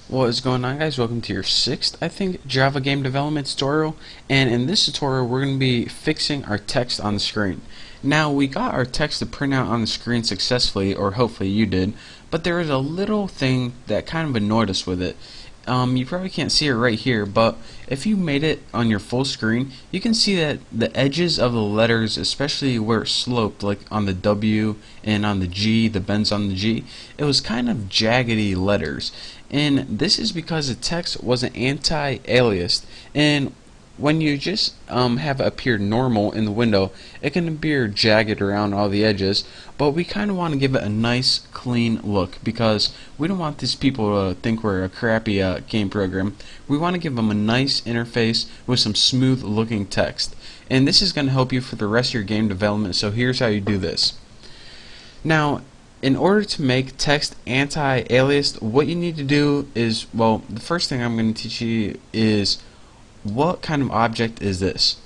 What is going on, guys? Welcome to your sixth, I think, Java game development tutorial. And in this tutorial, we're going to be fixing our text on the screen. Now, we got our text to print out on the screen successfully, or hopefully you did, but there is a little thing that kind of annoyed us with it. You probably can't see it right here, but if you made it on your full screen, you can see that the edges of the letters, especially where it sloped, like on the W and on the G, the bends on the G, it was kind of jaggedy letters. And this is because the text wasn't anti-aliased, and when you just have it appear normal in the window, it can appear jagged around all the edges, but we kind of want to give it a nice clean look because we don't want these people to think we're a crappy game program. We want to give them a nice interface with some smooth looking text, and this is going to help you for the rest of your game development. So here's how you do this. Now, in order to make text anti-aliased, what you need to do is, well, the first thing I'm going to teach you is what kind of object is this.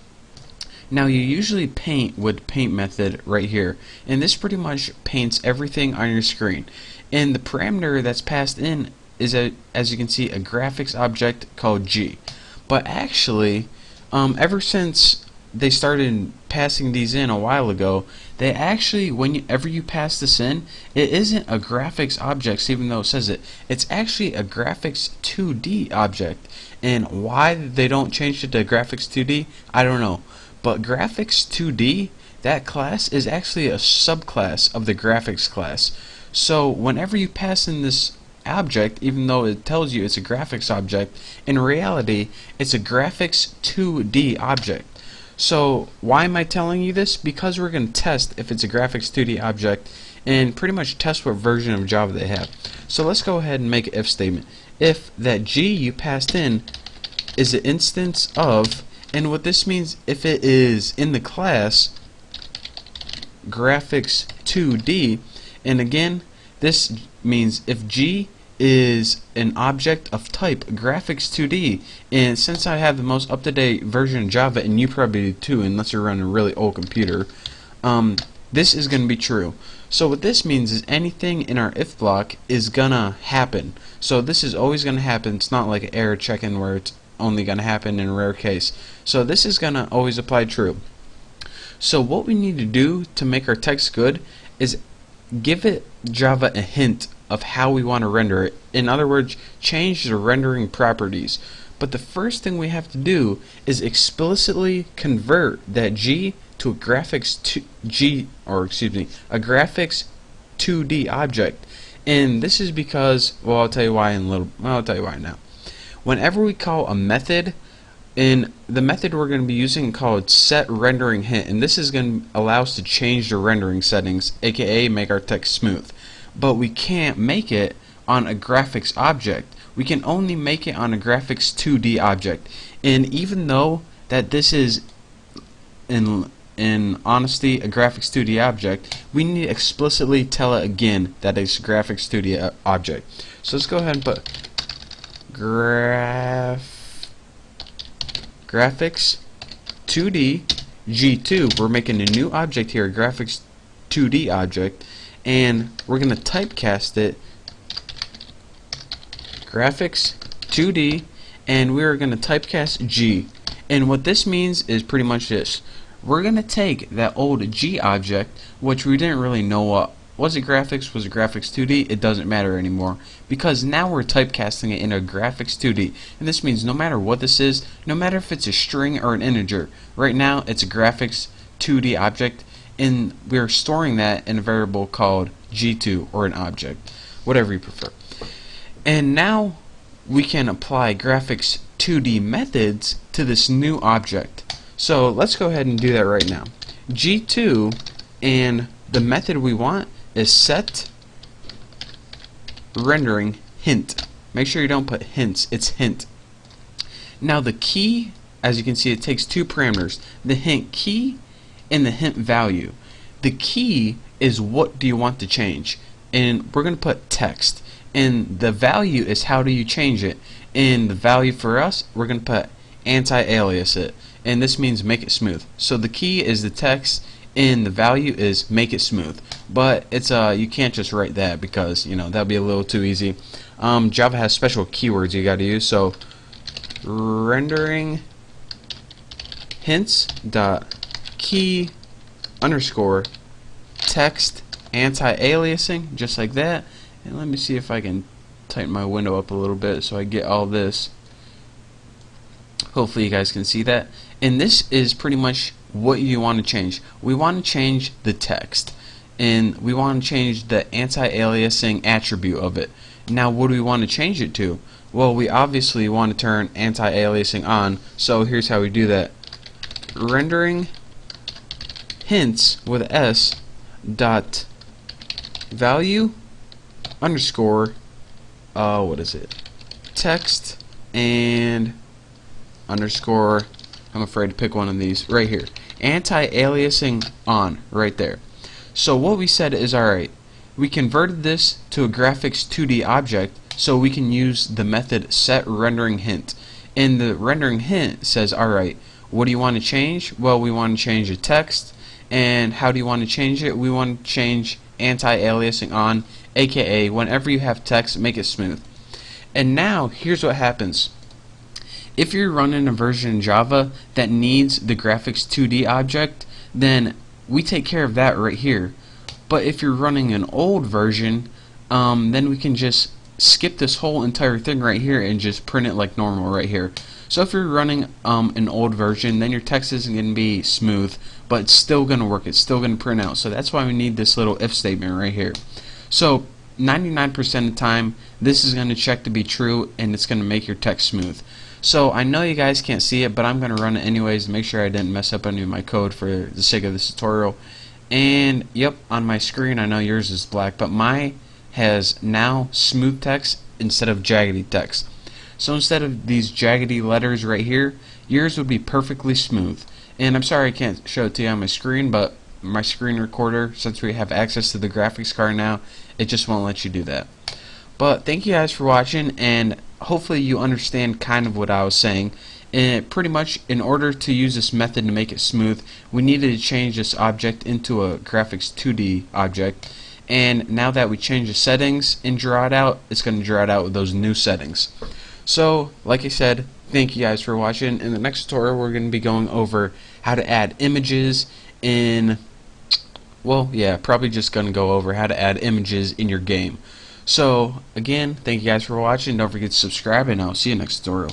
Now, you usually paint with paint method right here, and this pretty much paints everything on your screen. And the parameter that's passed in is, as you can see, a graphics object called G. But actually, ever since they started passing these in a while ago, they actually, whenever you pass this in, it isn't a graphics object, even though it says it. It's actually a graphics 2D object. And why they don't change it to graphics 2D, I don't know. But graphics 2D, that class is actually a subclass of the graphics class. So whenever you pass in this object, even though it tells you it's a graphics object, in reality it's a graphics 2D object. So why am I telling you this? Because we're going to test if it's a graphics 2D object and pretty much test what version of Java they have. So let's go ahead and make an if statement. If that G you passed in is an instance of, and what this means, if it is in the class graphics 2D, and again this means if G is an object of type graphics 2D, and since I have the most up-to-date version of Java, and you probably do too unless you're running a really old computer, this is going to be true. So what this means is anything in our if block is gonna happen. So this is always gonna happen. It's not like an error check-in where it's only gonna happen in a rare case. So this is gonna always apply true. So what we need to do to make our text good is give it Java a hint of how we want to render it. In other words, change the rendering properties. But the first thing we have to do is explicitly convert that G to a graphics a graphics 2D object. And this is because, well, I'll tell you why now. Whenever we call a method, in the method we're going to be using called setRenderingHint, and this is going to allow us to change the rendering settings, aka make our text smooth. But we can't make it on a graphics object. We can only make it on a graphics 2D object. And even though that this is in honesty a graphics 2D object, we need to explicitly tell it again that it's a graphics 2D object. So let's go ahead and put graphics 2D G2. We're making a new object here, a graphics 2D object, and we're going to typecast it graphics 2D, and we're going to typecast G. And what this means is pretty much this. We're going to take that old G object, which we didn't really know what was it graphics, was it graphics 2D, it doesn't matter anymore, because now we're typecasting it in a graphics 2D, and this means no matter what this is, no matter if it's a string or an integer, right now it's a graphics 2D object, and we're storing that in a variable called G2, or an object, whatever you prefer. And now we can apply graphics 2D methods to this new object. So let's go ahead and do that right now. G2, and the method we want is set rendering hint. Make sure you don't put hints, it's hint. Now the key, as you can see, it takes two parameters, the hint key and the hint value. The key is what do you want to change, and we're going to put text, and the value is how do you change it, and the value for us, we're going to put anti-alias it, and this means make it smooth. So the key is the text, and the value is make it smooth. But it's you can't just write that because that'd be a little too easy. Java has special keywords you got to use. So rendering hints dot key underscore text anti-aliasing, just like that. And let me see if I can tighten my window up a little bit so I get all this. Hopefully you guys can see that. And this is pretty much what you want to change. We want to change the text, and we want to change the anti-aliasing attribute of it. Now what do we want to change it to? Well, we obviously want to turn anti-aliasing on, so here's how we do that. Rendering hints with S dot value underscore what is it, text and underscore, I'm afraid to pick one of these right here, anti-aliasing on, right there. So what we said is, alright, we converted this to a graphics 2D object so we can use the method set rendering hint. And the rendering hint says, alright, what do you want to change? Well, we want to change the text. And how do you want to change it? We want to change anti-aliasing on, aka whenever you have text, make it smooth. And now here's what happens. If you're running a version in Java that needs the graphics 2D object, then we take care of that right here. But if you're running an old version, then we can just skip this whole entire thing right here and just print it like normal right here. So if you're running an old version, then your text isn't going to be smooth, but it's still going to work. It's still going to print out. So that's why we need this little if statement right here. So 99% of the time, this is going to check to be true, and it's going to make your text smooth. So I know you guys can't see it, but I'm going to run it anyways to make sure I didn't mess up any of my code for the sake of this tutorial. And yep, on my screen, I know yours is black, but mine has now smooth text instead of jaggedy text. So instead of these jaggedy letters right here, yours would be perfectly smooth. And I'm sorry I can't show it to you on my screen, but my screen recorder, since we have access to the graphics card now, it just won't let you do that. But thank you guys for watching, and hopefully you understand kind of what I was saying. And pretty much, in order to use this method to make it smooth, we needed to change this object into a graphics 2D object. And now that we change the settings and draw it out, it's going to draw it out with those new settings. So, like I said, thank you guys for watching. In the next tutorial, we're going to be going over how to add images in, well, yeah, probably just going to go over how to add images in your game. So, again, thank you guys for watching. Don't forget to subscribe, and I'll see you next tutorial.